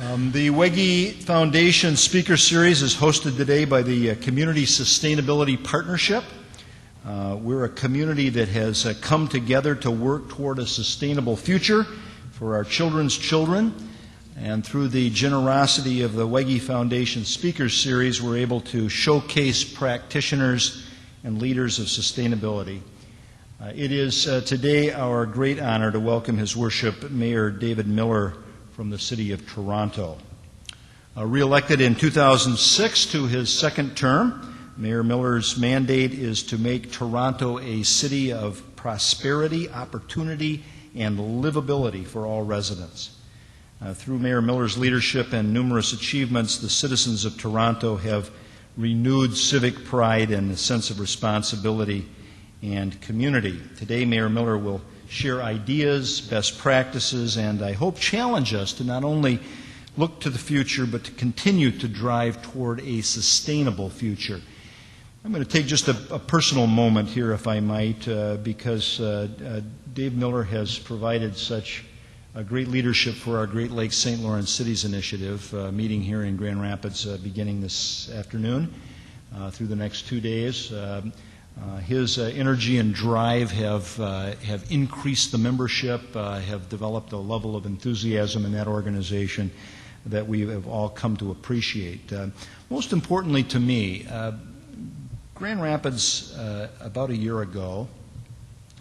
The Wege Foundation Speaker Series is hosted today by the Community Sustainability Partnership. We're a community that has come together to work toward a sustainable future for our children's children. And through the generosity of the Wege Foundation Speaker Series, we're able to showcase practitioners and leaders of sustainability. It is today our great honor to welcome His Worship Mayor David Miller from the City of Toronto. Re-elected in 2006 to his second term, Mayor Miller's mandate is to make Toronto a city of prosperity, opportunity, and livability for all residents. Through Mayor Miller's leadership and numerous achievements, the citizens of Toronto have renewed civic pride and a sense of responsibility and community. Today, Mayor Miller will share ideas, best practices, and I hope challenge us to not only look to the future, but to continue to drive toward a sustainable future. I'm going to take just a personal moment here, if I might, because Dave Miller has provided such great leadership for our Great Lakes St. Lawrence Cities Initiative, meeting here in Grand Rapids beginning this afternoon through the next 2 days. His energy and drive have increased the membership, have developed a level of enthusiasm in that organization that we have all come to appreciate. Most importantly to me, Grand Rapids, about a year ago,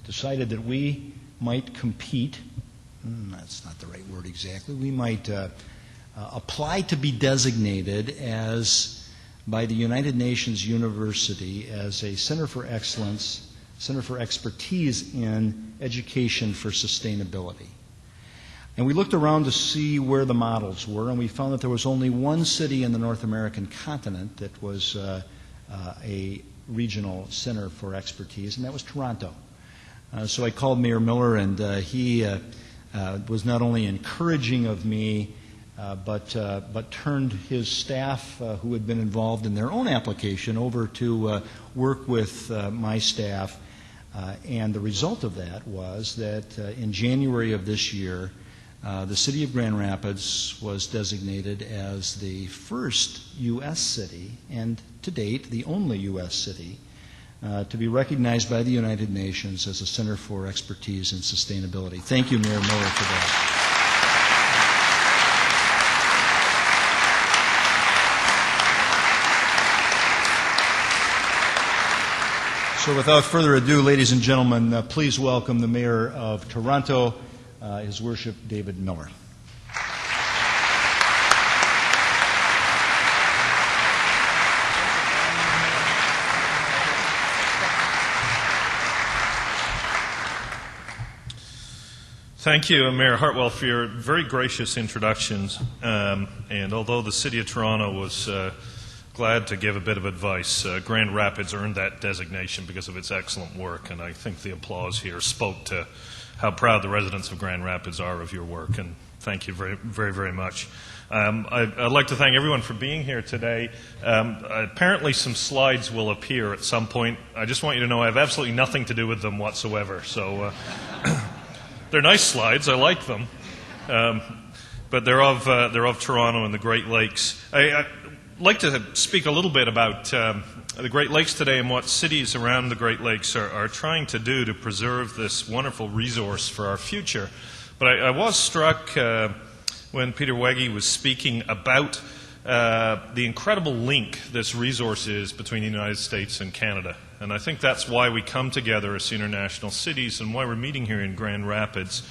decided that we might compete. That's not the right word exactly. We might apply to be designated as by the United Nations University as a Center for Excellence, Center for Expertise in Education for Sustainability. And we looked around to see where the models were, and we found that there was only one city in the North American continent that was a regional center for expertise, and that was Toronto. So I called Mayor Miller, and he was not only encouraging of me, but turned his staff, who had been involved in their own application, over to work with my staff. And the result of that was that in January of this year, the city of Grand Rapids was designated as the first U.S. city, and to date, the only U.S. city, to be recognized by the United Nations as a Center for Expertise in Sustainability. Thank you, Mayor Miller, for that. So without further ado, ladies and gentlemen, please welcome the Mayor of Toronto, His Worship David Miller. Thank you, Mayor Hartwell, for your very gracious introductions. And although the City of Toronto was glad to give a bit of advice, Grand Rapids earned that designation because of its excellent work, and I think the applause here spoke to how proud the residents of Grand Rapids are of your work, and thank you very, very, very much. I'd like to thank everyone for being here today. Apparently some slides will appear at some point. I just want you to know I have absolutely nothing to do with them whatsoever, so they're nice slides, I like them, but they're of Toronto and the Great Lakes. I'd like to speak a little bit about the Great Lakes today and what cities around the Great Lakes are trying to do to preserve this wonderful resource for our future. But I was struck when Peter Wege was speaking about the incredible link this resource is between the United States and Canada. And I think that's why we come together as international cities and why we're meeting here in Grand Rapids.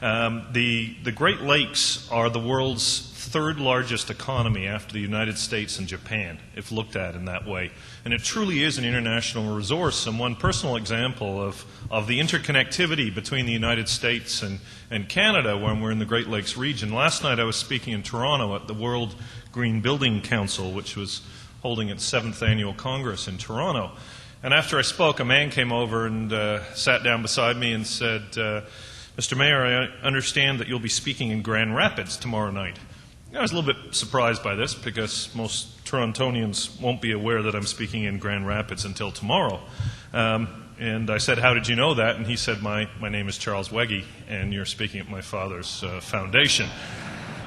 The Great Lakes are the world's third largest economy after the United States and Japan, if looked at in that way. And it truly is an international resource. And one personal example of the interconnectivity between the United States and Canada when we're in the Great Lakes region. Last night I was speaking in Toronto at the World Green Building Council, which was holding its 7th annual Congress in Toronto. And after I spoke, a man came over and sat down beside me and said, Mr. Mayor, I understand that you'll be speaking in Grand Rapids tomorrow night. I was a little bit surprised by this because most Torontonians won't be aware that I'm speaking in Grand Rapids until tomorrow. And I said, how did you know that? And he said, my name is Charles Wege, and you're speaking at my father's foundation.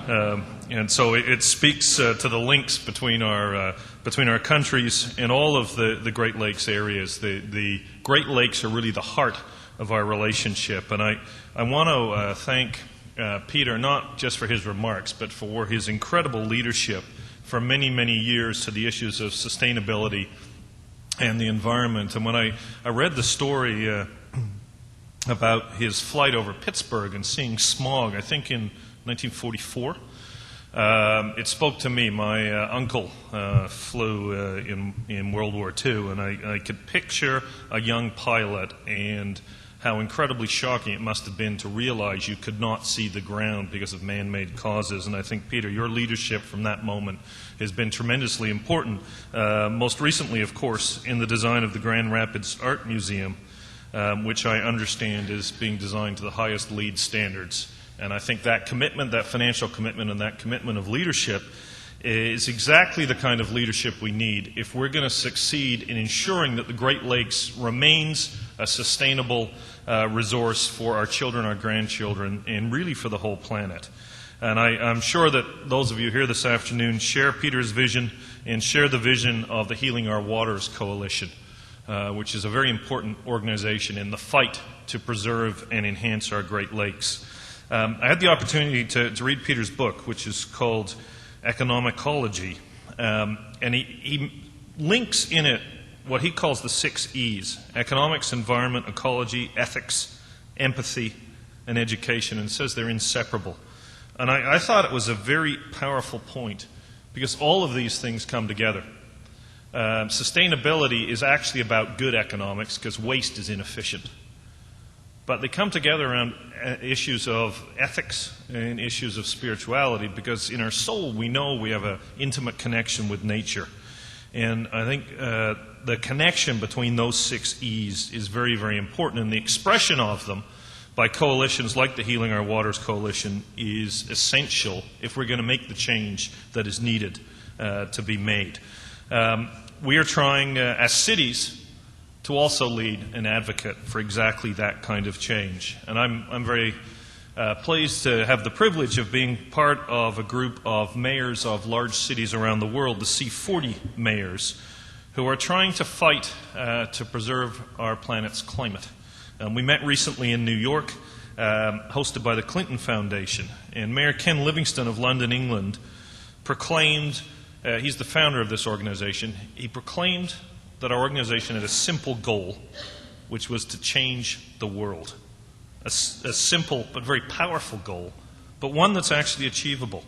And so it speaks to the links between our countries and all of the Great Lakes areas. The Great Lakes are really the heart of our relationship. And I want to thank Peter, not just for his remarks, but for his incredible leadership for many, many years to the issues of sustainability and the environment. And when I read the story about his flight over Pittsburgh and seeing smog, I think in 1944, it spoke to me. My uncle flew in World War II, and I could picture a young pilot and how incredibly shocking it must have been to realize you could not see the ground because of man-made causes. And I think, Peter, your leadership from that moment has been tremendously important. Most recently, of course, in the design of the Grand Rapids Art Museum, which I understand is being designed to the highest LEED standards. And I think that commitment, that financial commitment, and that commitment of leadership is exactly the kind of leadership we need if we're going to succeed in ensuring that the Great Lakes remains a sustainable resource for our children, our grandchildren, and really for the whole planet. And I'm sure that those of you here this afternoon share Peter's vision and share the vision of the Healing Our Waters Coalition, which is a very important organization in the fight to preserve and enhance our Great Lakes. I had the opportunity to read Peter's book, which is called Economicology, and he links in it what he calls the 6 E's: economics, environment, ecology, ethics, empathy, and education, and says they're inseparable. And I thought it was a very powerful point because all of these things come together. Sustainability is actually about good economics because waste is inefficient. But they come together around issues of ethics and issues of spirituality because in our soul we know we have an intimate connection with nature. And I think the connection between those 6 E's is very, very important. And the expression of them by coalitions like the Healing Our Waters Coalition is essential if we're going to make the change that is needed to be made. We are trying, as cities, to also lead and advocate for exactly that kind of change. And I'm very pleased to have the privilege of being part of a group of mayors of large cities around the world, the C40 mayors, who are trying to fight to preserve our planet's climate. We met recently in New York, hosted by the Clinton Foundation, and Mayor Ken Livingstone of London, England, proclaimed, he's the founder of this organization, he proclaimed that our organization had a simple goal, which was to change the world. A simple but very powerful goal, but one that's actually achievable.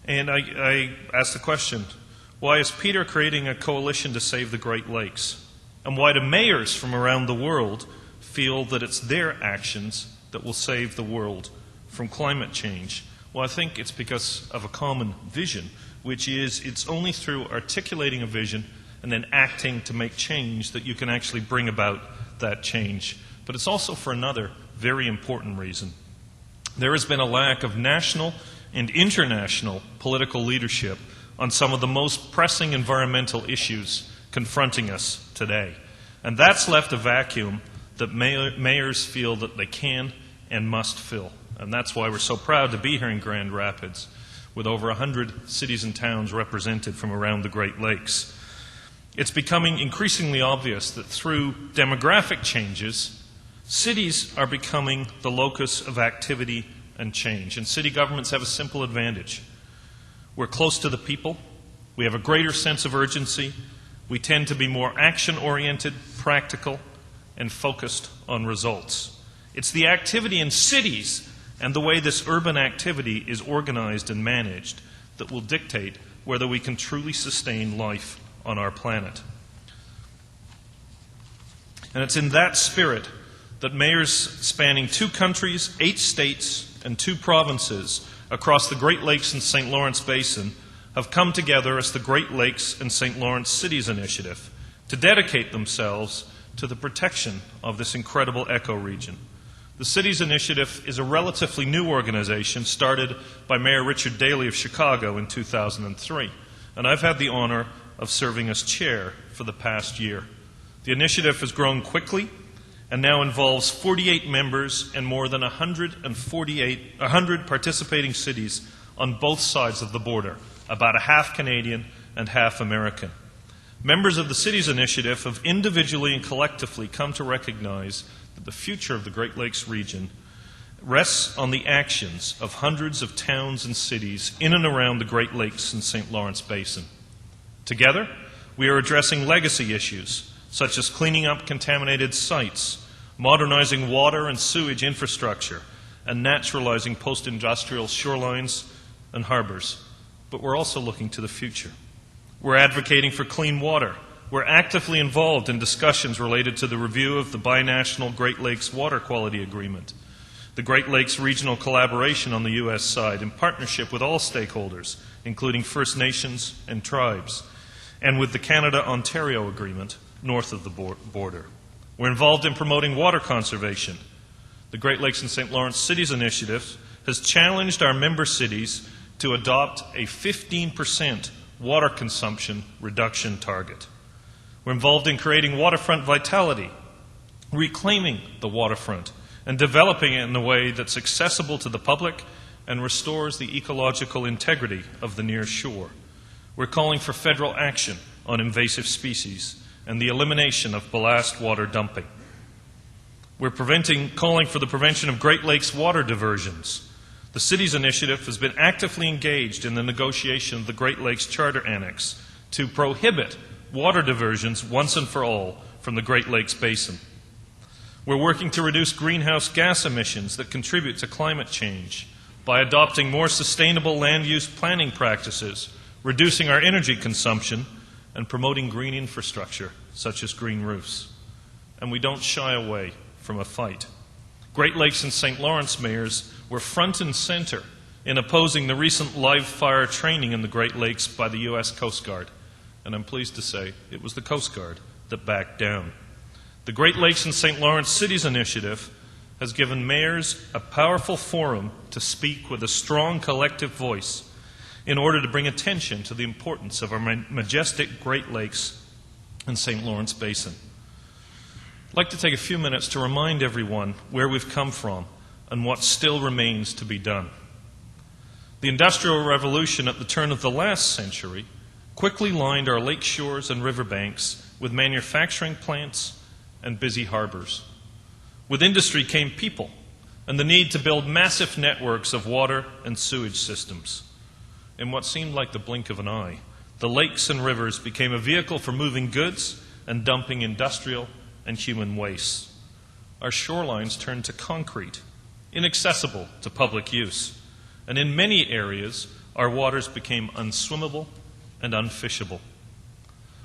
And I asked the question, why is Peter creating a coalition to save the Great Lakes? And why do mayors from around the world feel that it's their actions that will save the world from climate change? Well, I think it's because of a common vision, which is it's only through articulating a vision and then acting to make change that you can actually bring about that change. But it's also for another very important reason. There has been a lack of national and international political leadership on some of the most pressing environmental issues confronting us today. And that's left a vacuum that mayors feel that they can and must fill. And that's why we're so proud to be here in Grand Rapids with over 100 cities and towns represented from around the Great Lakes. It's becoming increasingly obvious that through demographic changes, cities are becoming the locus of activity and change. And city governments have a simple advantage. We're close to the people. We have a greater sense of urgency. We tend to be more action-oriented, practical, and focused on results. It's the activity in cities and the way this urban activity is organized and managed that will dictate whether we can truly sustain life on our planet. And it's in that spirit that mayors spanning 2 countries, 8 states, and 2 provinces across the Great Lakes and St. Lawrence Basin have come together as the Great Lakes and St. Lawrence Cities Initiative to dedicate themselves to the protection of this incredible ecoregion. The Cities Initiative is a relatively new organization started by Mayor Richard Daley of Chicago in 2003, and I've had the honor of serving as chair for the past year. The initiative has grown quickly and now involves 48 members and more than 100 participating cities on both sides of the border, about a half Canadian and half American. Members of the Cities Initiative have individually and collectively come to recognize that the future of the Great Lakes region rests on the actions of hundreds of towns and cities in and around the Great Lakes and St. Lawrence Basin. Together, we are addressing legacy issues such as cleaning up contaminated sites, modernizing water and sewage infrastructure, and naturalizing post-industrial shorelines and harbors. But we're also looking to the future. We're advocating for clean water. We're actively involved in discussions related to the review of the binational Great Lakes Water Quality Agreement, the Great Lakes Regional Collaboration on the U.S. side, in partnership with all stakeholders, including First Nations and tribes, and with the Canada-Ontario Agreement north of the border. We're involved in promoting water conservation. The Great Lakes and St. Lawrence Cities Initiative has challenged our member cities to adopt a 15% water consumption reduction target. We're involved in creating waterfront vitality, reclaiming the waterfront, and developing it in a way that's accessible to the public and restores the ecological integrity of the near shore. We're calling for federal action on invasive species and the elimination of ballast water dumping. We're calling for the prevention of Great Lakes water diversions. The Cities Initiative has been actively engaged in the negotiation of the Great Lakes Charter Annex to prohibit water diversions once and for all from the Great Lakes Basin. We're working to reduce greenhouse gas emissions that contribute to climate change by adopting more sustainable land use planning practices, reducing our energy consumption, and promoting green infrastructure, such as green roofs. And we don't shy away from a fight. Great Lakes and St. Lawrence mayors were front and center in opposing the recent live fire training in the Great Lakes by the U.S. Coast Guard. And I'm pleased to say it was the Coast Guard that backed down. The Great Lakes and St. Lawrence Cities Initiative has given mayors a powerful forum to speak with a strong collective voice in order to bring attention to the importance of our majestic Great Lakes and St. Lawrence Basin. I'd like to take a few minutes to remind everyone where we've come from and what still remains to be done. The Industrial Revolution at the turn of the last century quickly lined our lake shores and riverbanks with manufacturing plants and busy harbors. With industry came people and the need to build massive networks of water and sewage systems. In what seemed like the blink of an eye, the lakes and rivers became a vehicle for moving goods and dumping industrial and human waste. Our shorelines turned to concrete, inaccessible to public use, and in many areas our waters became unswimmable and unfishable.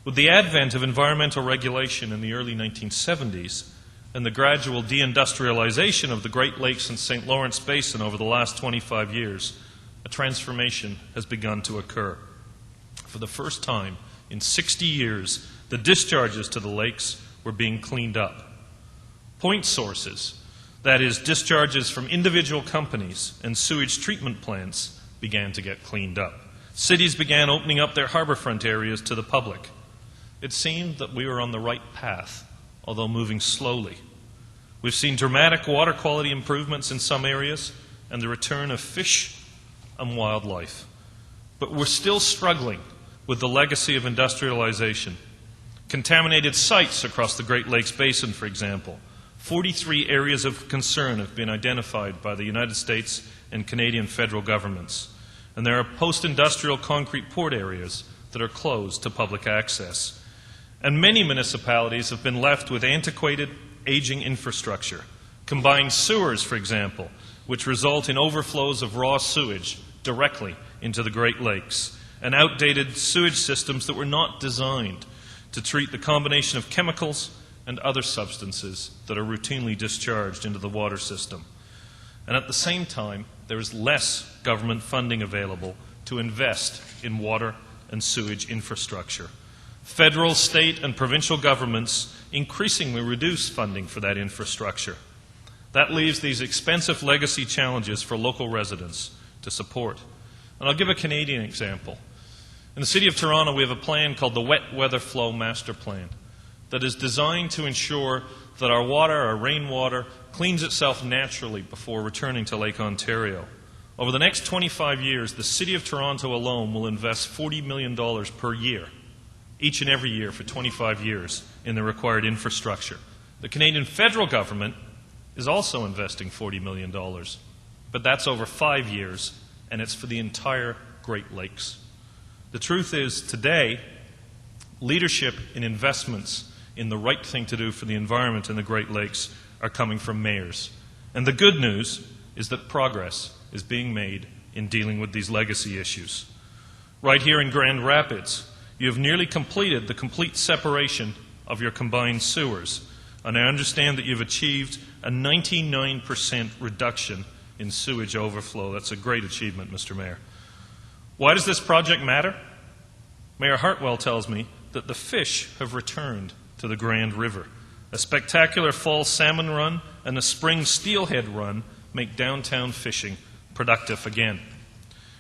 With the advent of environmental regulation in the early 1970s and the gradual deindustrialization of the Great Lakes and St. Lawrence Basin over the last 25 years, a transformation has begun to occur. For the first time in 60 years, the discharges to the lakes were being cleaned up. Point sources, that is, discharges from individual companies and sewage treatment plants, began to get cleaned up. Cities began opening up their harborfront areas to the public. It seemed that we were on the right path, although moving slowly. We've seen dramatic water quality improvements in some areas and the return of fish and wildlife. But we're still struggling with the legacy of industrialization. Contaminated sites across the Great Lakes Basin, for example. 43 areas of concern have been identified by the United States and Canadian federal governments. And there are post-industrial concrete port areas that are closed to public access. And many municipalities have been left with antiquated, aging infrastructure. Combined sewers, for example, which result in overflows of raw sewage directly into the Great Lakes, and outdated sewage systems that were not designed to treat the combination of chemicals and other substances that are routinely discharged into the water system. And at the same time, there is less government funding available to invest in water and sewage infrastructure. Federal, state, and provincial governments increasingly reduce funding for that infrastructure. That leaves these expensive legacy challenges for local residents to support. And I'll give a Canadian example. In the City of Toronto, we have a plan called the Wet Weather Flow Master Plan that is designed to ensure that our water, our rainwater, cleans itself naturally before returning to Lake Ontario. Over the next 25 years, the City of Toronto alone will invest $40 million per year, each and every year for 25 years, in the required infrastructure. The Canadian federal government is also investing $40 million, but that's over 5 years, and it's for the entire Great Lakes. The truth is, today, leadership in investments in the right thing to do for the environment in the Great Lakes are coming from mayors. And the good news is that progress is being made in dealing with these legacy issues. Right here in Grand Rapids, you have nearly completed the complete separation of your combined sewers, and I understand that you've achieved a 99% reduction in sewage overflow. That's a great achievement, Mr. Mayor. Why does this project matter? Mayor Hartwell tells me that the fish have returned to the Grand River. A spectacular fall salmon run and a spring steelhead run make downtown fishing productive again.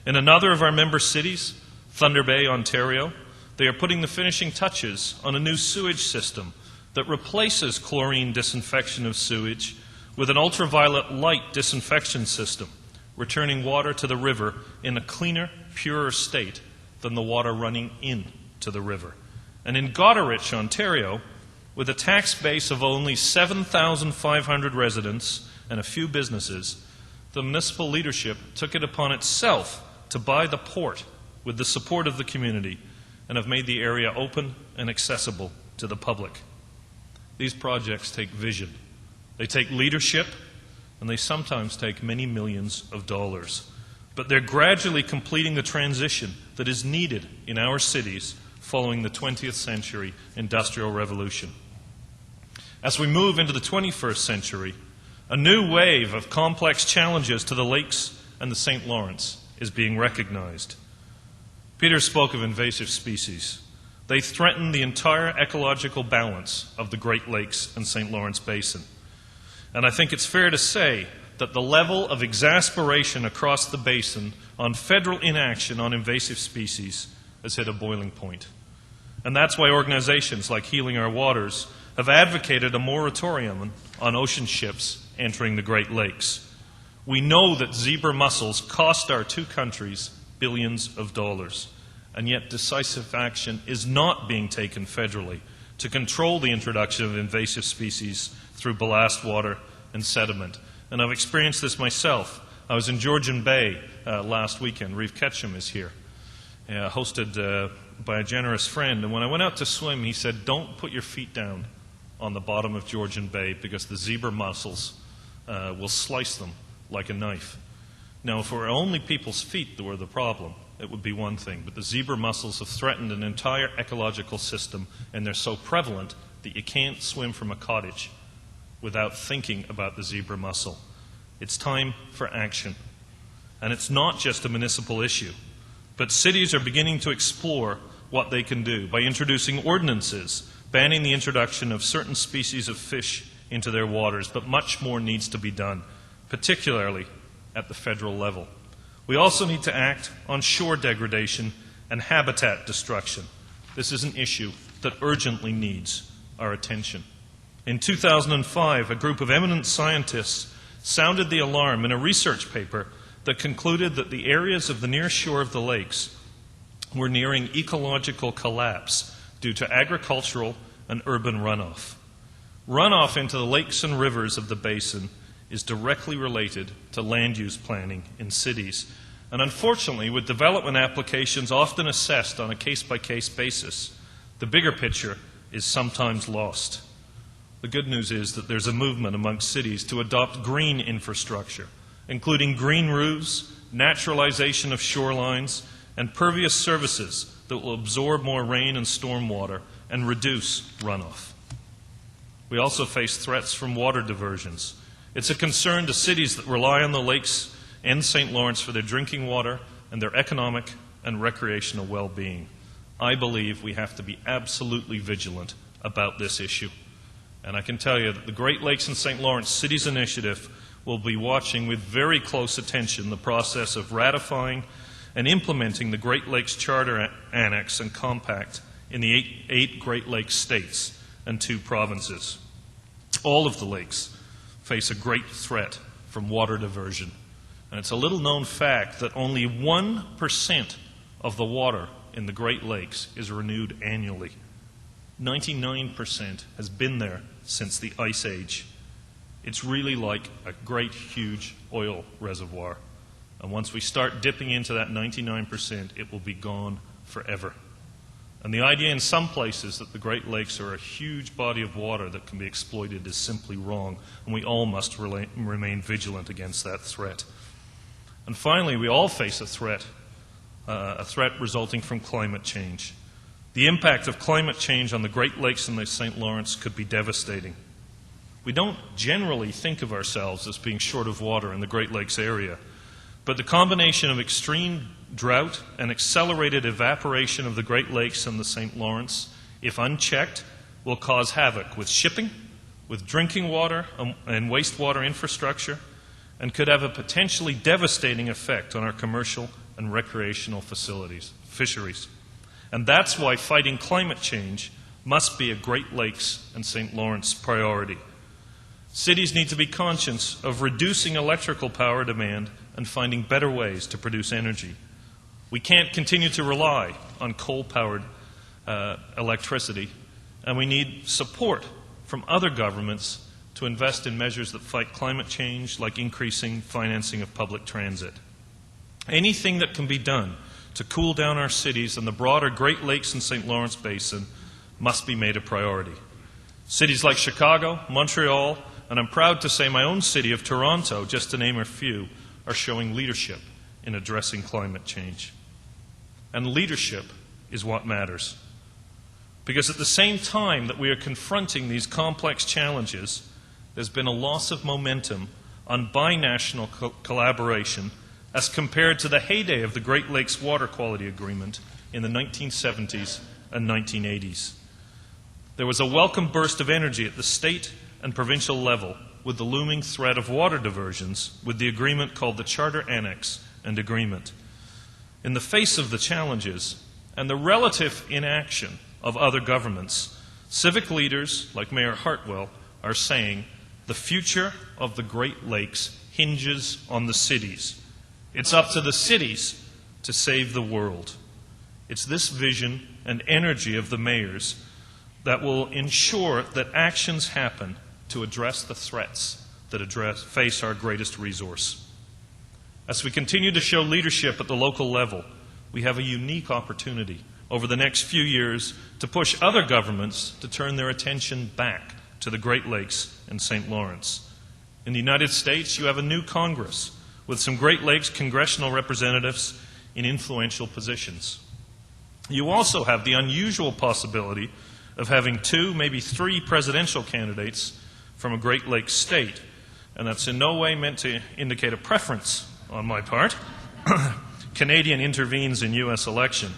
In another of our member cities, Thunder Bay, Ontario, they are putting the finishing touches on a new sewage system that replaces chlorine disinfection of sewage with an ultraviolet light disinfection system, returning water to the river in a cleaner, purer state than the water running into the river. And in Goderich, Ontario, with a tax base of only 7,500 residents and a few businesses, the municipal leadership took it upon itself to buy the port with the support of the community and have made the area open and accessible to the public. These projects take vision. They take leadership, and they sometimes take many millions of dollars. But they're gradually completing the transition that is needed in our cities following the 20th century industrial revolution. As we move into the 21st century, a new wave of complex challenges to the lakes and the St. Lawrence is being recognized. Peter spoke of invasive species. They threaten the entire ecological balance of the Great Lakes and St. Lawrence Basin. And I think it's fair to say that the level of exasperation across the basin on federal inaction on invasive species has hit a boiling point. And that's why organizations like Healing Our Waters have advocated a moratorium on ocean ships entering the Great Lakes. We know that zebra mussels cost our two countries billions of dollars, and yet decisive action is not being taken federally to control the introduction of invasive species through ballast water and sediment. And I've experienced this myself. I was in Georgian Bay last weekend. Reeve Ketchum is here, hosted by a generous friend. And when I went out to swim, he said, "Don't put your feet down on the bottom of Georgian Bay because the zebra mussels will slice them like a knife." Now, if it were only people's feet that were the problem, it would be one thing. But the zebra mussels have threatened an entire ecological system, and they're so prevalent that you can't swim from a cottage without thinking about the zebra mussel. It's time for action. And it's not just a municipal issue, but cities are beginning to explore what they can do by introducing ordinances banning the introduction of certain species of fish into their waters, but much more needs to be done, particularly at the federal level. We also need to act on shore degradation and habitat destruction. This is an issue that urgently needs our attention. In 2005, a group of eminent scientists sounded the alarm in a research paper that concluded that the areas of the near shore of the lakes were nearing ecological collapse due to agricultural and urban runoff. Runoff into the lakes and rivers of the basin is directly related to land use planning in cities. And unfortunately, with development applications often assessed on a case-by-case basis, the bigger picture is sometimes lost. The good news is that there's a movement amongst cities to adopt green infrastructure, including green roofs, naturalization of shorelines, and pervious services that will absorb more rain and storm water and reduce runoff. We also face threats from water diversions. It's a concern to cities that rely on the lakes and St. Lawrence for their drinking water and their economic and recreational well-being. I believe we have to be absolutely vigilant about this issue. And I can tell you that the Great Lakes and St. Lawrence Cities Initiative will be watching with very close attention the process of ratifying and implementing the Great Lakes Charter Annex and Compact in the eight Great Lakes states and 2 provinces. All of the lakes face a great threat from water diversion. And it's a little-known fact that only 1% of the water in the Great Lakes is renewed annually. 99% has been there since the Ice Age. It's really like a great, huge oil reservoir. And once we start dipping into that 99%, it will be gone forever. And the idea in some places that the Great Lakes are a huge body of water that can be exploited is simply wrong, and we all must remain vigilant against that threat. And finally, we all face a threat resulting from climate change. The impact of climate change on the Great Lakes and the St. Lawrence could be devastating. We don't generally think of ourselves as being short of water in the Great Lakes area, but the combination of extreme drought and accelerated evaporation of the Great Lakes and the St. Lawrence, if unchecked, will cause havoc with shipping, with drinking water and wastewater infrastructure, and could have a potentially devastating effect on our commercial and recreational fisheries. And that's why fighting climate change must be a Great Lakes and St. Lawrence priority. Cities need to be conscious of reducing electrical power demand and finding better ways to produce energy. We can't continue to rely on coal-powered electricity, and we need support from other governments to invest in measures that fight climate change, like increasing financing of public transit. Anything that can be done to cool down our cities and the broader Great Lakes and St. Lawrence Basin must be made a priority. Cities like Chicago, Montreal, and I'm proud to say my own city of Toronto, just to name a few, are showing leadership in addressing climate change. And leadership is what matters. Because at the same time that we are confronting these complex challenges, there's been a loss of momentum on binational collaboration as compared to the heyday of the Great Lakes Water Quality Agreement in the 1970s and 1980s. There was a welcome burst of energy at the state and provincial level with the looming threat of water diversions with the agreement called the Charter Annex and Agreement. In the face of the challenges and the relative inaction of other governments, civic leaders like Mayor Hartwell are saying the future of the Great Lakes hinges on the cities. It's up to the cities to save the world. It's this vision and energy of the mayors that will ensure that actions happen to address the threats that face our greatest resource. As we continue to show leadership at the local level, we have a unique opportunity over the next few years to push other governments to turn their attention back to the Great Lakes and St. Lawrence. In the United States, you have a new Congress with some Great Lakes congressional representatives in influential positions. You also have the unusual possibility of having 2, maybe 3 presidential candidates from a Great Lakes state, and that's in no way meant to indicate a preference on my part. Canadian intervenes in U.S. election.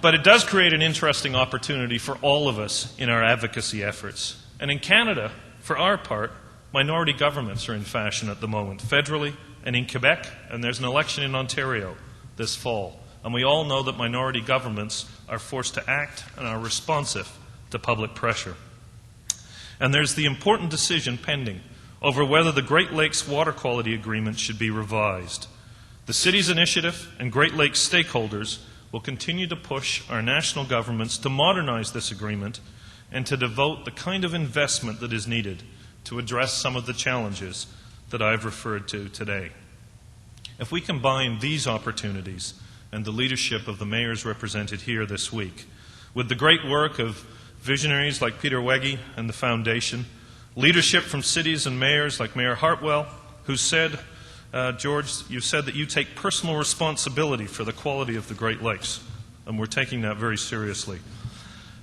But it does create an interesting opportunity for all of us in our advocacy efforts. And in Canada, for our part, minority governments are in fashion at the moment, federally and in Quebec, and there's an election in Ontario this fall. And we all know that minority governments are forced to act and are responsive to public pressure. And there's the important decision pending over whether the Great Lakes Water Quality Agreement should be revised. The city's initiative and Great Lakes stakeholders will continue to push our national governments to modernize this agreement and to devote the kind of investment that is needed to address some of the challenges that I've referred to today. If we combine these opportunities and the leadership of the mayors represented here this week with the great work of visionaries like Peter Wege and the Foundation, leadership from cities and mayors like Mayor Hartwell, who said, George, you said that you take personal responsibility for the quality of the Great Lakes, and we're taking that very seriously.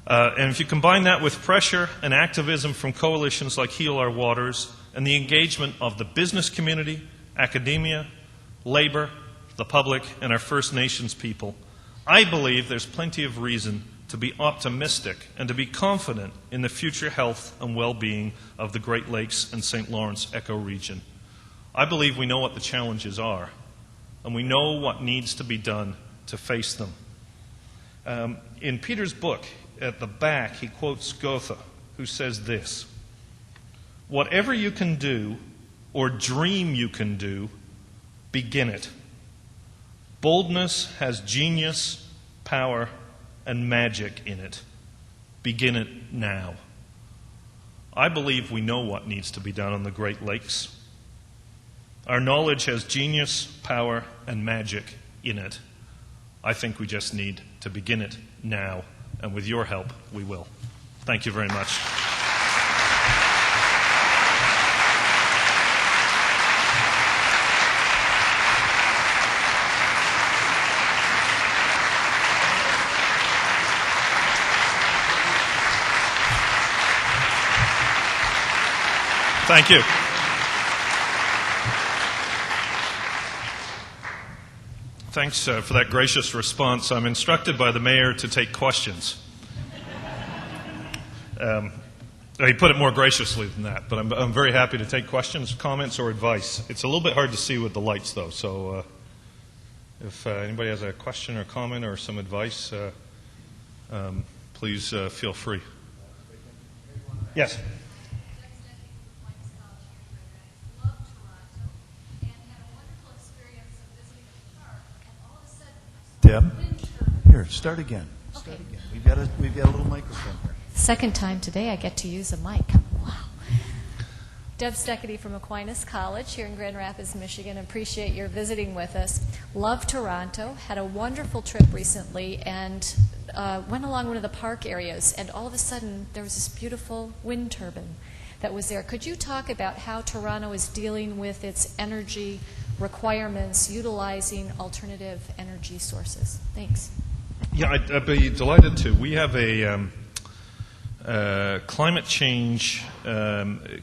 And if you combine that with pressure and activism from coalitions like Heal Our Waters and the engagement of the business community, academia, labor, the public, and our First Nations people, I believe there's plenty of reason to be optimistic and to be confident in the future health and well-being of the Great Lakes and St. Lawrence ecoregion. I believe we know what the challenges are, and we know what needs to be done to face them. In Peter's book, at the back, he quotes Goethe, who says this: "Whatever you can do or dream you can do, begin it. Boldness has genius, power, and magic in it. Begin it now. I believe we know what needs to be done on the Great Lakes. Our knowledge has genius, power, and magic in it. I think we just need to begin it now, and with your help, we will. Thank you very much. Thank you. Thanks for that gracious response. I'm instructed by the mayor to take questions. He put it more graciously than that, but I'm very happy to take questions, comments, or advice. It's a little bit hard to see with the lights, though, so if anybody has a question or comment or some advice, please feel free. Yes? Deb, here, start again. Start again. We've got a little microphone here. Second time today I get to use a mic. Wow. Deb Steckity from Aquinas College here in Grand Rapids, Michigan. Appreciate your visiting with us. Love Toronto. Had a wonderful trip recently and went along one of the park areas, and all of a sudden there was this beautiful wind turbine that was there. Could you talk about how Toronto is dealing with its energy requirements, utilizing alternative energy sources? Thanks. Yeah, I'd be delighted to. We have a climate change,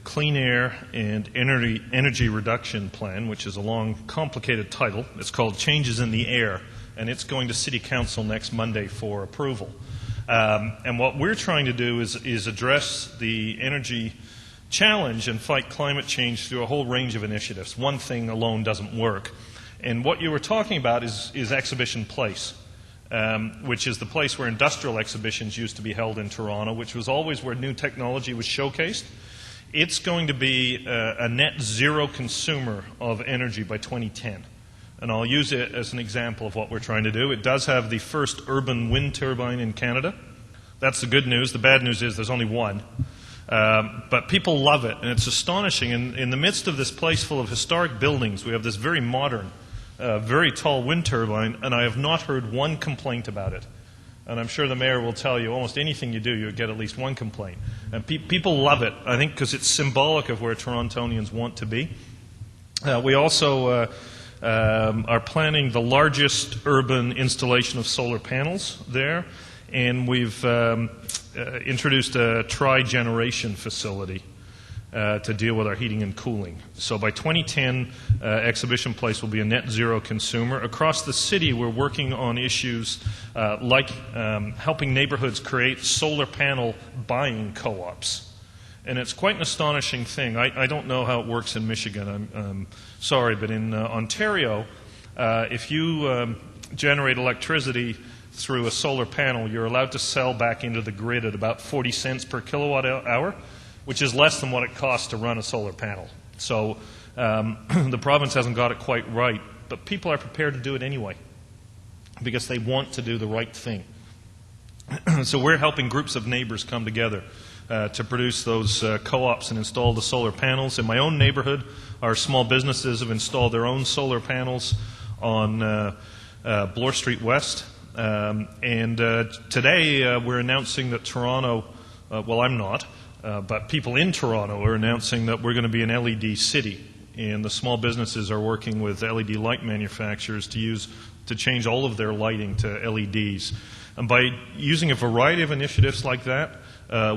clean air, and energy reduction plan, which is a long, complicated title. It's called Changes in the Air, and it's going to City Council next Monday for approval. And what we're trying to do is address the energy challenge and fight climate change through a whole range of initiatives. One thing alone doesn't work. And what you were talking about is Exhibition Place, which is the place where industrial exhibitions used to be held in Toronto, which was always where new technology was showcased. It's going to be a net zero consumer of energy by 2010. And I'll use it as an example of what we're trying to do. It does have the first urban wind turbine in Canada. That's the good news. The bad news is there's only one. But people love it, and it's astonishing. In the midst of this place full of historic buildings, we have this very modern, very tall wind turbine, and I have not heard one complaint about it. And I'm sure the mayor will tell you almost anything you do, you'll get at least one complaint. And people love it, I think, because it's symbolic of where Torontonians want to be. We also are planning the largest urban installation of solar panels there. And we've introduced a tri-generation facility to deal with our heating and cooling. So by 2010, Exhibition Place will be a net zero consumer. Across the city, we're working on issues like helping neighborhoods create solar panel buying co-ops. And it's quite an astonishing thing. I don't know how it works in Michigan. I'm sorry, but in Ontario, if you generate electricity through a solar panel, you're allowed to sell back into the grid at about 40 cents per kilowatt hour, which is less than what it costs to run a solar panel. So the province hasn't got it quite right, but people are prepared to do it anyway because they want to do the right thing. So we're helping groups of neighbors come together to produce those co-ops and install the solar panels. In my own neighborhood, our small businesses have installed their own solar panels on Bloor Street West. Today we're announcing that Toronto, well, I'm not, but people in Toronto are announcing that we're going to be an LED city. And the small businesses are working with LED light manufacturers to change all of their lighting to LEDs. And by using a variety of initiatives like that,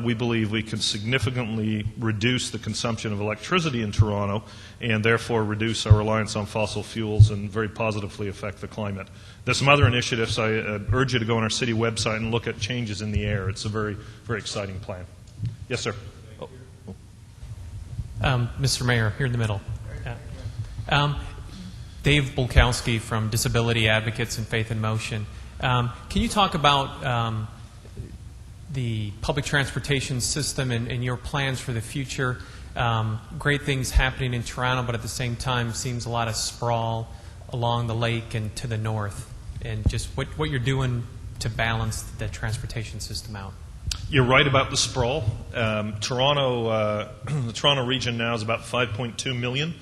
we believe we can significantly reduce the consumption of electricity in Toronto and therefore reduce our reliance on fossil fuels and very positively affect the climate. There's some other initiatives. I urge you to go on our city website and look at Changes in the Air. It's a very, very exciting plan. Yes, sir. Mr. Mayor, here in the middle. Dave Bulkowski from Disability Advocates and Faith in Motion. Can you talk about the public transportation system and your plans for the future? great things happening in Toronto, but at the same time seems a lot of sprawl along the lake and to the north, and just what you're doing to balance the transportation system out. You're right about the sprawl. Toronto, the Toronto region now is about 5.2 million.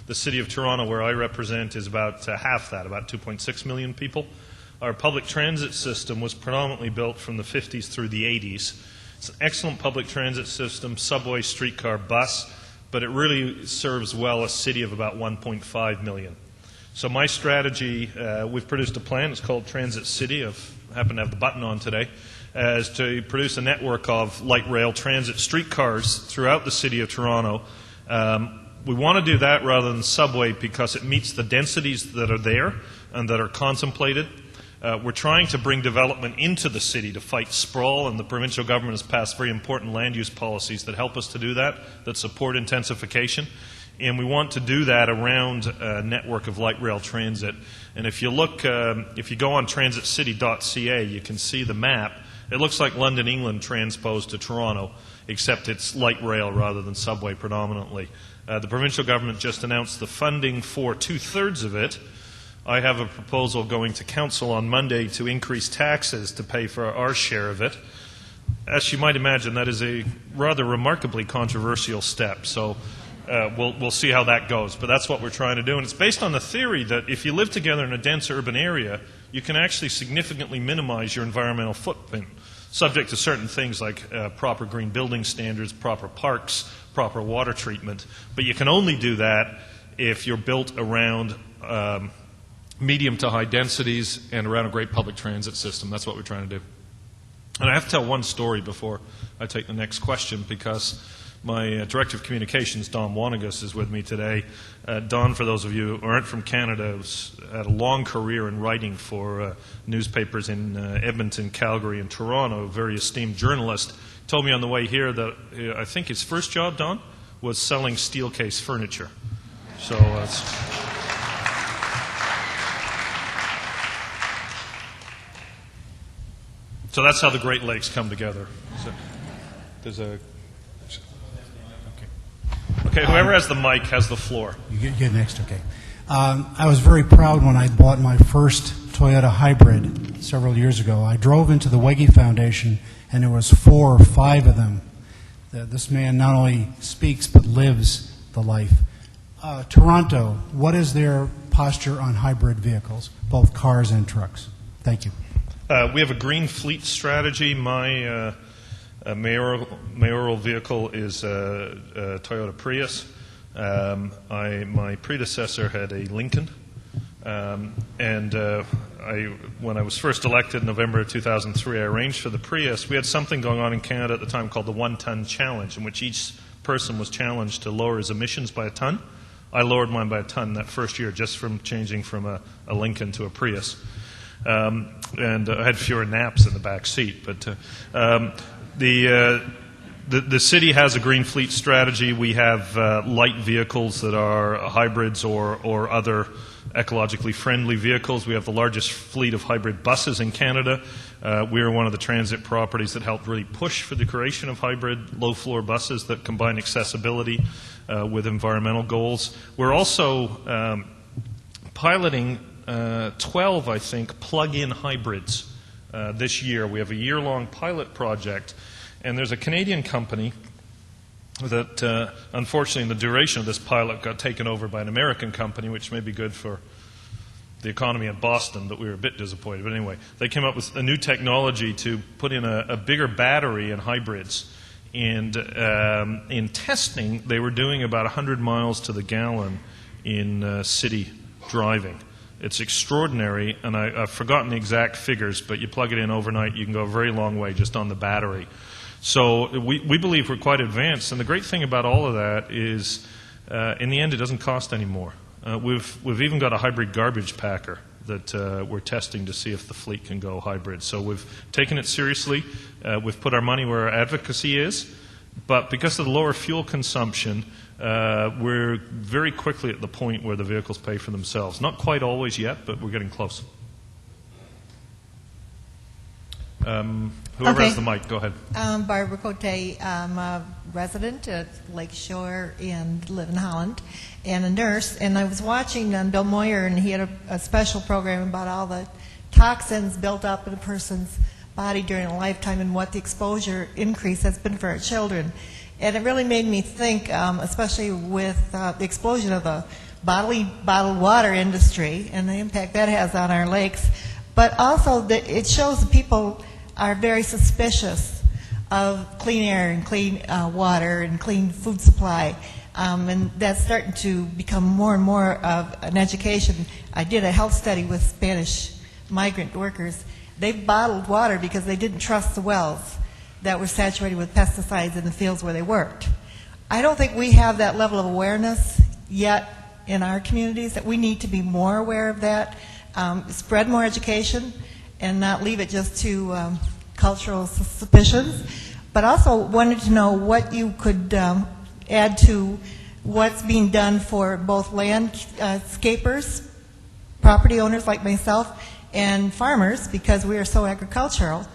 The city of Toronto, where I represent, is about half that, about 2.6 million people. Our public transit system was predominantly built from the 50s through the 80s. It's an excellent public transit system, subway, streetcar, bus, but it really serves well a city of about 1.5 million. So my strategy, we've produced a plan, it's called Transit City. I happen to have the button on today, is to produce a network of light rail transit streetcars throughout the city of Toronto. We want to do that rather than subway because it meets the densities that are there and that are contemplated. We're trying to bring development into the city to fight sprawl, and the provincial government has passed very important land use policies that help us to do that, that support intensification. And we want to do that around a network of light rail transit. And if you look, if you go on transitcity.ca, you can see the map. It looks like London, England transposed to Toronto, except it's light rail rather than subway predominantly. The provincial government just announced the funding for 2/3 of it. I have a proposal going to council on Monday to increase taxes to pay for our share of it. As you might imagine, that is a rather remarkably controversial step. So we'll see how that goes. But that's what we're trying to do. And it's based on the theory that if you live together in a dense urban area, you can actually significantly minimize your environmental footprint, subject to certain things like proper green building standards, proper parks, proper water treatment. But you can only do that if you're built around medium to high densities and around a great public transit system. That's what we're trying to do. And I have to tell one story before I take the next question, because my Director of Communications, Don Wanagus, is with me today. Don, for those of you who aren't from Canada, had a long career in writing for newspapers in Edmonton, Calgary, and Toronto, a very esteemed journalist. Told me on the way here that I think his first job, Don, was selling steel case furniture. So so that's how the Great Lakes come together. Okay, whoever has the mic has the floor. You get next, okay. I was very proud when I bought my first Toyota hybrid several years ago. I drove into the Wege Foundation, and there was 4 or 5 of them. This man not only speaks but lives the life. Toronto, what is their posture on hybrid vehicles, both cars and trucks? Thank you. We have a green fleet strategy. My mayoral vehicle is a Toyota Prius. My predecessor had a Lincoln. When I was first elected in November of 2003, I arranged for the Prius. We had something going on in Canada at the time called the 1-ton challenge, in which each person was challenged to lower his emissions by a ton. I lowered mine by a ton that first year just from changing from a Lincoln to a Prius. And I had fewer naps in the back seat. But the city has a green fleet strategy. We have light vehicles that are hybrids or other ecologically friendly vehicles. We have the largest fleet of hybrid buses in Canada. We are one of the transit properties that helped really push for the creation of hybrid low-floor buses that combine accessibility with environmental goals. We're also piloting 12, I think, plug-in hybrids this year. We have a year-long pilot project, and there's a Canadian company that, unfortunately, in the duration of this pilot, got taken over by an American company, which may be good for the economy in Boston, but we were a bit disappointed. But anyway, they came up with a new technology to put in a bigger battery in hybrids. And in testing, they were doing about 100 miles to the gallon in city driving. It's extraordinary, and I've forgotten the exact figures, but you plug it in overnight, you can go a very long way just on the battery. So we believe we're quite advanced, and the great thing about all of that is, in the end, it doesn't cost any more. We've even got a hybrid garbage packer that we're testing to see if the fleet can go hybrid. So we've taken it seriously. We've put our money where our advocacy is, but because of the lower fuel consumption, we're very quickly at the point where the vehicles pay for themselves. Not quite always yet, but we're getting close. Whoever Okay. has the mic, go ahead. Barbara Cote. I'm a resident at Lakeshore and live in Holland, and a nurse. And I was watching Bill Moyer, and he had a special program about all the toxins built up in a person's body during a lifetime and what the exposure increase has been for our children. And it really made me think, especially with the explosion of the bottled water industry and the impact that has on our lakes, but also that it shows that people are very suspicious of clean air and clean water and clean food supply. And that's starting to become more and more of an education. I did a health study with Spanish migrant workers. They bottled water because they didn't trust the wells that were saturated with pesticides in the fields where they worked. I don't think we have that level of awareness yet in our communities, that we need to be more aware of that, spread more education, and not leave it just to cultural suspicions. But also wanted to know what you could add to what's being done for both landscapers, property owners like myself, and farmers, because we are so agricultural,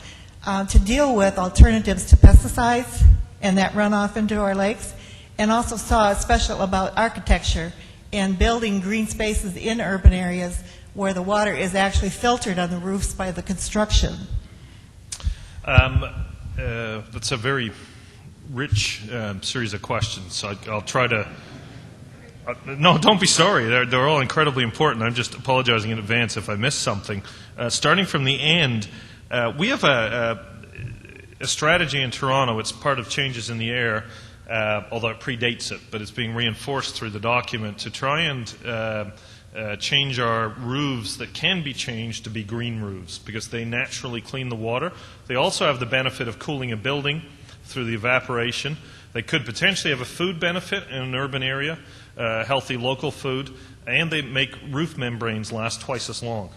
to deal with alternatives to pesticides and that runoff into our lakes, and also saw a special about architecture and building green spaces in urban areas where the water is actually filtered on the roofs by the construction. That's a very rich series of questions. I'll try to... no, don't be sorry. They're all incredibly important. I'm just apologizing in advance if I missed something. Starting from the end, we have a strategy in Toronto. It's part of Changes in the Air, although it predates it, but it's being reinforced through the document to try and change our roofs that can be changed to be green roofs because they naturally clean the water. They also have the benefit of cooling a building through the evaporation. They could potentially have a food benefit in an urban area, healthy local food, and they make roof membranes last twice as long.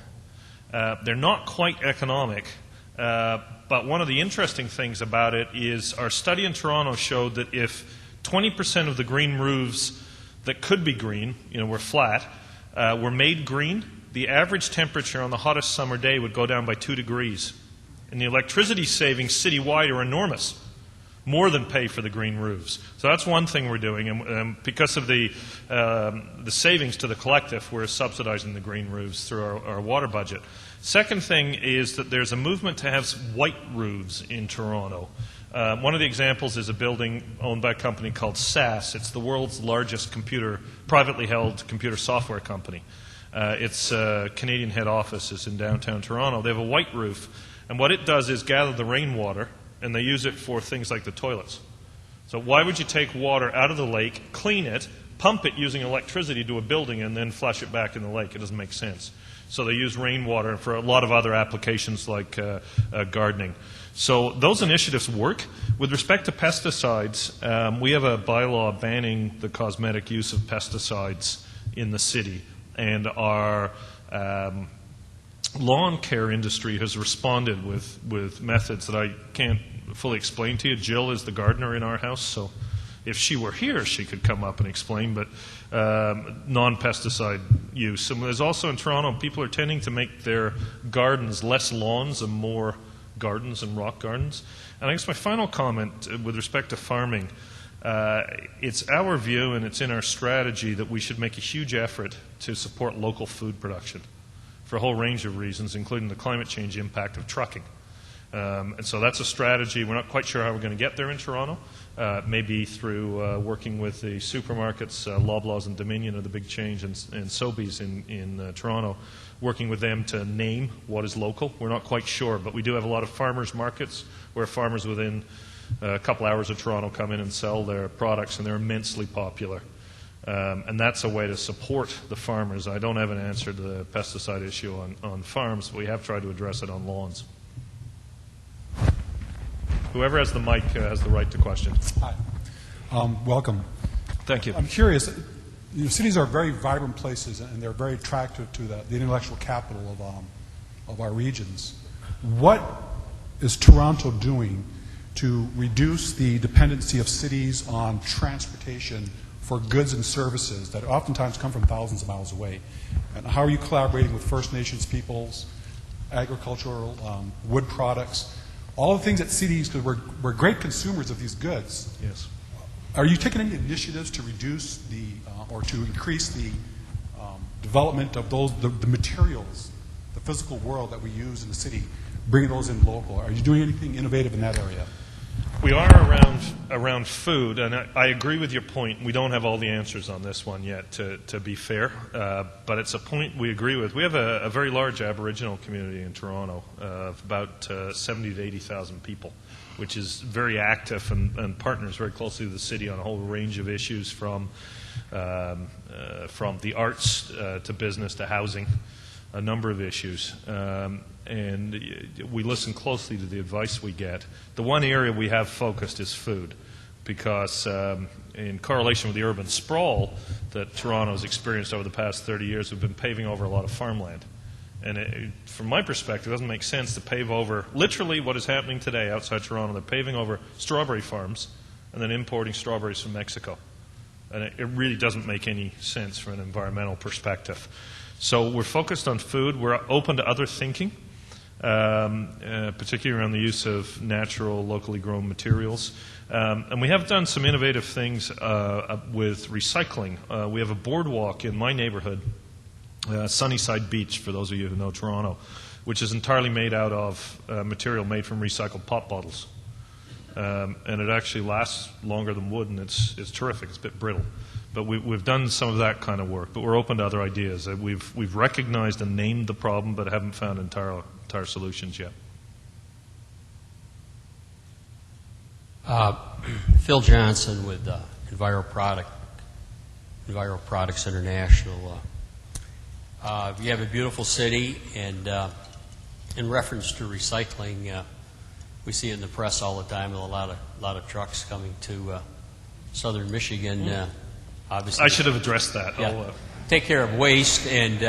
They're not quite economic, but one of the interesting things about it is our study in Toronto showed that if 20% of the green roofs that could be green, were flat, were made green, the average temperature on the hottest summer day would go down by 2 degrees. And the electricity savings citywide are enormous, more than pay for the green roofs. So that's one thing we're doing, and because of the savings to the collective, we're subsidizing the green roofs through our water budget. Second thing is that there's a movement to have white roofs in Toronto. One of the examples is a building owned by a company called SAS. It's the world's largest privately held computer software company. Its Canadian head office is in downtown Toronto. They have a white roof, and what it does is gather the rainwater, and they use it for things like the toilets. So why would you take water out of the lake, clean it, pump it using electricity to a building, and then flush it back in the lake? It doesn't make sense. So they use rainwater for a lot of other applications like gardening. So those initiatives work. With respect to pesticides, we have a bylaw banning the cosmetic use of pesticides in the city, and our lawn care industry has responded with methods that I can't fully explain to you. Jill is the gardener in our house, so if she were here, she could come up and explain, but non-pesticide use. And there's also in Toronto, people are tending to make their gardens less lawns and more gardens and rock gardens. And I guess my final comment with respect to farming, it's our view and it's in our strategy that we should make a huge effort to support local food production for a whole range of reasons, including the climate change impact of trucking. And so that's a strategy. We're not quite sure how we're going to get there in Toronto. Maybe through working with the supermarkets, Loblaws and Dominion are the big change, and Sobeys in Toronto, working with them to name what is local. We're not quite sure, but we do have a lot of farmers markets where farmers within a couple hours of Toronto come in and sell their products, and they're immensely popular. And that's a way to support the farmers. I don't have an answer to the pesticide issue on farms, but we have tried to address it on lawns. Whoever has the mic has the right to question. Hi. Welcome. Thank you. I'm curious. Cities are very vibrant places, and they're very attractive to the intellectual capital of our regions. What is Toronto doing to reduce the dependency of cities on transportation for goods and services that oftentimes come from thousands of miles away? And how are you collaborating with First Nations peoples, agricultural, wood products, all the things that cities, because we're great consumers of these goods. Yes. Are you taking any initiatives to reduce or to increase the development of the materials, the physical world that we use in the city, bringing those in local? Are you doing anything innovative in that area? We are around food, and I agree with your point. We don't have all the answers on this one yet, to be fair, but it's a point we agree with. We have a very large Aboriginal community in Toronto of about 70 to 80,000 people, which is very active and partners very closely with the city on a whole range of issues, from the arts to business to housing, a number of issues. And we listen closely to the advice we get. The one area we have focused is food, because in correlation with the urban sprawl that Toronto's experienced over the past 30 years, we've been paving over a lot of farmland. And from my perspective, it doesn't make sense to pave over literally what is happening today outside Toronto. They're paving over strawberry farms and then importing strawberries from Mexico. And it really doesn't make any sense from an environmental perspective. So we're focused on food. We're open to other thinking, particularly around the use of natural, locally grown materials. And we have done some innovative things with recycling. We have a boardwalk in my neighborhood, Sunnyside Beach, for those of you who know Toronto, which is entirely made out of material made from recycled pop bottles. And it actually lasts longer than wood, and it's terrific. It's a bit brittle. But we've done some of that kind of work, but we're open to other ideas. We've recognized and named the problem, but haven't found entire solutions yet. Phil Johnson with Enviro Products International. You have a beautiful city, and in reference to recycling, we see it in the press all the time with a lot of trucks coming to southern Michigan. Obviously, I should have addressed that. Yeah, take care of waste, and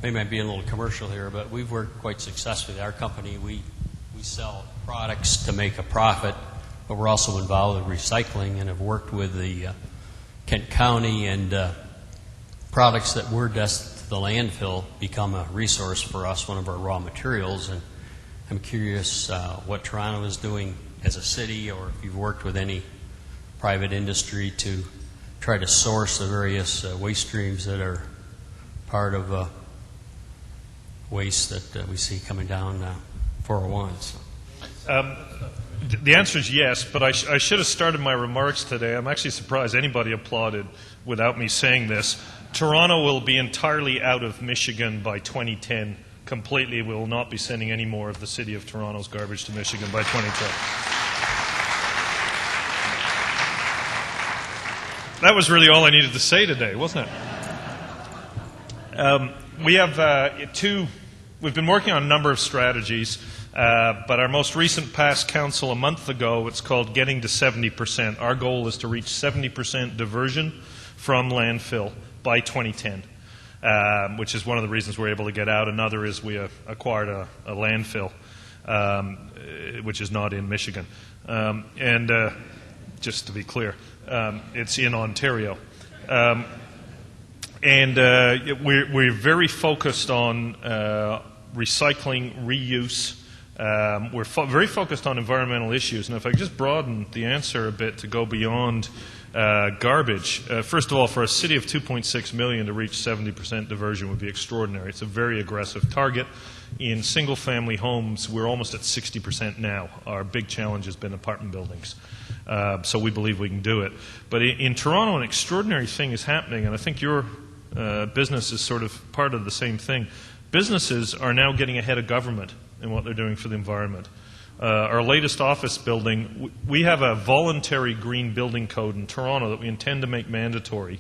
maybe I'm being a little commercial here, but we've worked quite successfully. Our company, we sell products to make a profit, but we're also involved in recycling and have worked with the Kent County, and products that were destined to the landfill become a resource for us, one of our raw materials. And I'm curious what Toronto is doing as a city, or if you've worked with any private industry to try to source the various waste streams that are part of waste that we see coming down 401s. The answer is yes, but I should have started my remarks today. I'm actually surprised anybody applauded without me saying this. Toronto will be entirely out of Michigan by 2010. Completely, we will not be sending any more of the City of Toronto's garbage to Michigan by 2010. That was really all I needed to say today, wasn't it? We have we've been working on a number of strategies, but our most recent past council a month ago, it's called Getting to 70%. Our goal is to reach 70% diversion from landfill by 2010, which is one of the reasons we're able to get out. Another is we acquired a landfill, which is not in Michigan. And just to be clear, it's in Ontario. And we're very focused on recycling, reuse. We're very focused on environmental issues. And if I could just broaden the answer a bit to go beyond garbage, first of all, for a city of 2.6 million to reach 70% diversion would be extraordinary. It's a very aggressive target. In single-family homes, we're almost at 60% now. Our big challenge has been apartment buildings. So we believe we can do it. But in Toronto, an extraordinary thing is happening, and I think your business is sort of part of the same thing. Businesses are now getting ahead of government in what they're doing for the environment. Our latest office building, we have a voluntary green building code in Toronto that we intend to make mandatory.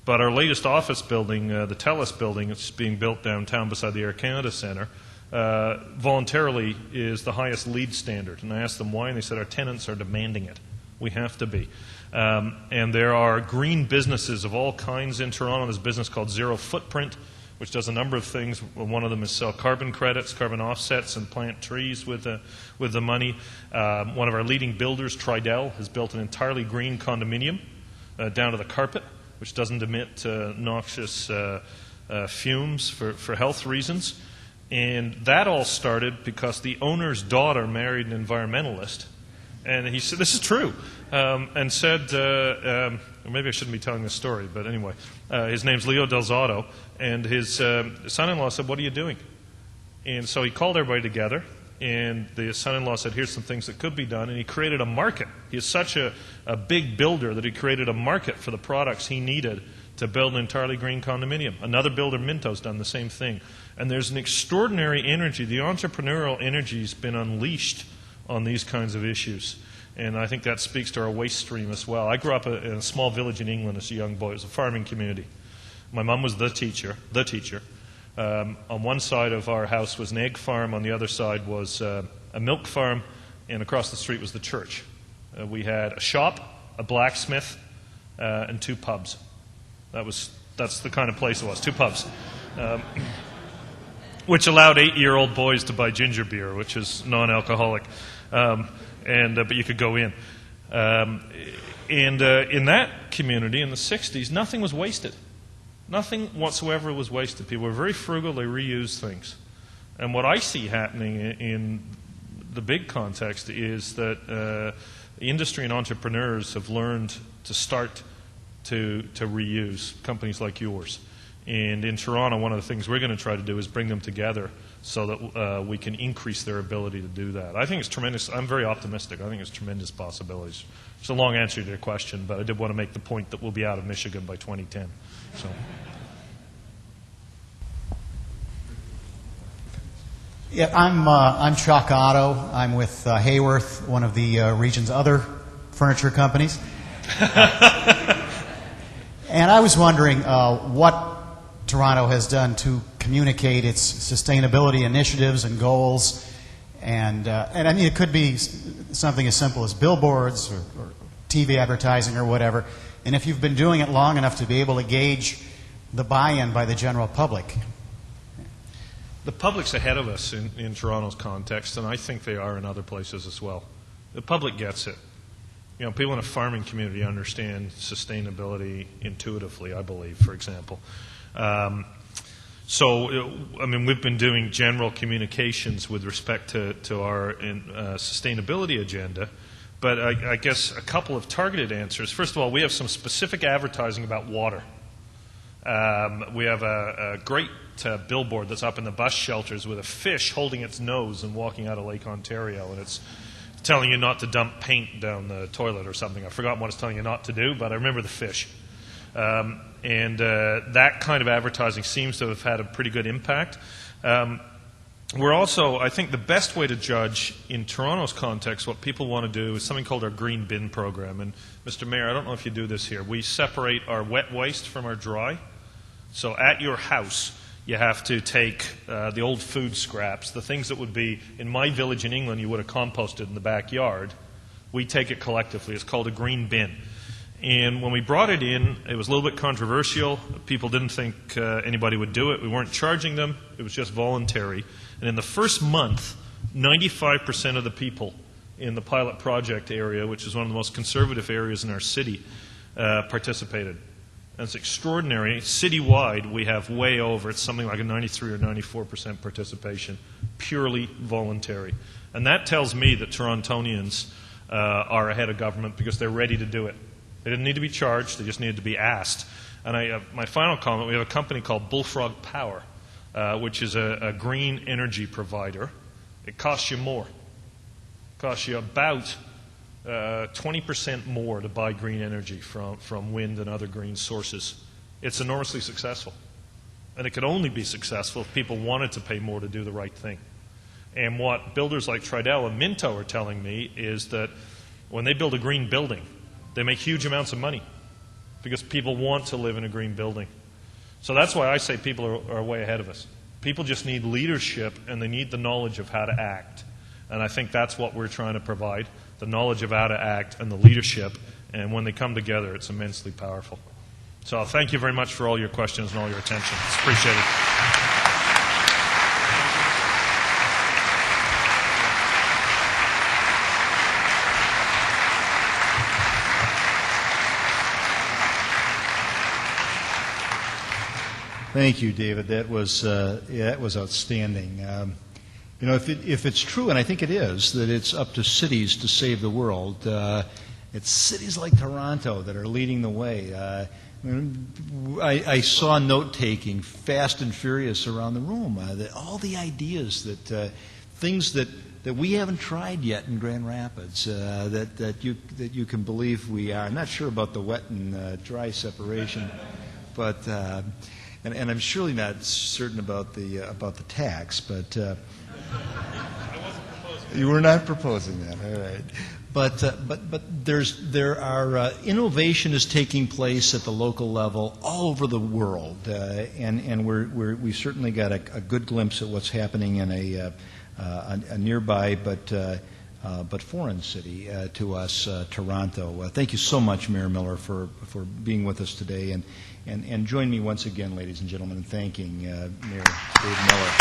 But our latest office building, the TELUS building, it's being built downtown beside the Air Canada Centre, voluntarily is the highest LEED standard. And I asked them why, and they said our tenants are demanding it. We have to be. And there are green businesses of all kinds in Toronto. There's a business called Zero Footprint, which does a number of things. One of them is sell carbon credits, carbon offsets, and plant trees with the money. One of our leading builders, Tridel, has built an entirely green condominium down to the carpet, which doesn't emit noxious fumes for health reasons. And that all started because the owner's daughter married an environmentalist. And he said, this is true, and said, maybe I shouldn't be telling this story, but anyway, his name's Leo Del Zotto, and his son-in-law said, what are you doing? And so he called everybody together, and the son-in-law said, here's some things that could be done, and he created a market. He is such a big builder that he created a market for the products he needed to build an entirely green condominium. Another builder, Minto's, done the same thing. And there's an extraordinary energy. The entrepreneurial energy has been unleashed on these kinds of issues. And I think that speaks to our waste stream as well. I grew up in a small village in England as a young boy. It was a farming community. My mom was the teacher. On one side of our house was an egg farm. On the other side was a milk farm. And across the street was the church. We had a shop, a blacksmith, and 2 pubs. That's the kind of place it was, 2 pubs. Which allowed 8-year-old boys to buy ginger beer, which is non-alcoholic. But you could go in. In that community in the 60s, nothing was wasted. Nothing whatsoever was wasted. People were very frugal. They reused things. And what I see happening in the big context is that industry and entrepreneurs have learned to start to reuse, companies like yours. And in Toronto, one of the things we're going to try to do is bring them together so that we can increase their ability to do that. I think it's tremendous. I'm very optimistic. I think it's tremendous possibilities. It's a long answer to your question, but I did want to make the point that we'll be out of Michigan by 2010. So. Yeah, I'm Chuck Otto. I'm with Hayworth, one of the region's other furniture companies. And I was wondering what Toronto has done to communicate its sustainability initiatives and goals, and I mean it could be something as simple as billboards or TV advertising or whatever. And if you've been doing it long enough to be able to gauge the buy-in by the general public. The public's ahead of us in Toronto's context, and I think they are in other places as well. The public gets it. You know, people in a farming community understand sustainability intuitively, I believe, for example. We've been doing general communications with respect to our sustainability agenda, but I guess a couple of targeted answers. First of all, we have some specific advertising about water. We have a great billboard that's up in the bus shelters with a fish holding its nose and walking out of Lake Ontario, and it's telling you not to dump paint down the toilet or something. I've forgotten what it's telling you not to do, but I remember the fish. That kind of advertising seems to have had a pretty good impact. We're also, I think the best way to judge in Toronto's context what people want to do is something called our Green Bin program. And Mr. Mayor, I don't know if you do this here. We separate our wet waste from our dry. So at your house, you have to take the old food scraps, the things that would be, in my village in England, you would have composted in the backyard. We take it collectively. It's called a green bin. And when we brought it in, it was a little bit controversial. People didn't think anybody would do it. We weren't charging them. It was just voluntary. And in the first month, 95% of the people in the pilot project area, which is one of the most conservative areas in our city, participated. And it's extraordinary. Citywide, we have way over. It's something like a 93 or 94% participation, purely voluntary. And that tells me that Torontonians are ahead of government because they're ready to do it. They didn't need to be charged. They just needed to be asked. And my final comment, we have a company called Bullfrog Power, which is a green energy provider. It costs you more. It costs you about 20% more to buy green energy from wind and other green sources. It's enormously successful. And it could only be successful if people wanted to pay more to do the right thing. And what builders like Tridel and Minto are telling me is that when they build a green building, they make huge amounts of money because people want to live in a green building. So that's why I say people are way ahead of us. People just need leadership and they need the knowledge of how to act. And I think that's what we're trying to provide, the knowledge of how to act and the leadership. And when they come together, it's immensely powerful. So thank you very much for all your questions and all your attention. It's appreciated. Thank you, David. That was outstanding. If it's true, and I think it is, that it's up to cities to save the world, it's cities like Toronto that are leading the way. I saw note-taking fast and furious around the room. All the ideas things that we haven't tried yet in Grand Rapids that you can believe we are. I'm not sure about the wet and dry separation, but and I'm surely not certain about the tax. But you were not proposing that, all right? But innovation is taking place at the local level all over the world, and we certainly got a good glimpse at what's happening in a nearby but foreign city to us, Toronto. Thank you so much, Mayor Miller, for being with us today, and join me once again, ladies and gentlemen, in thanking Mayor Dave Miller.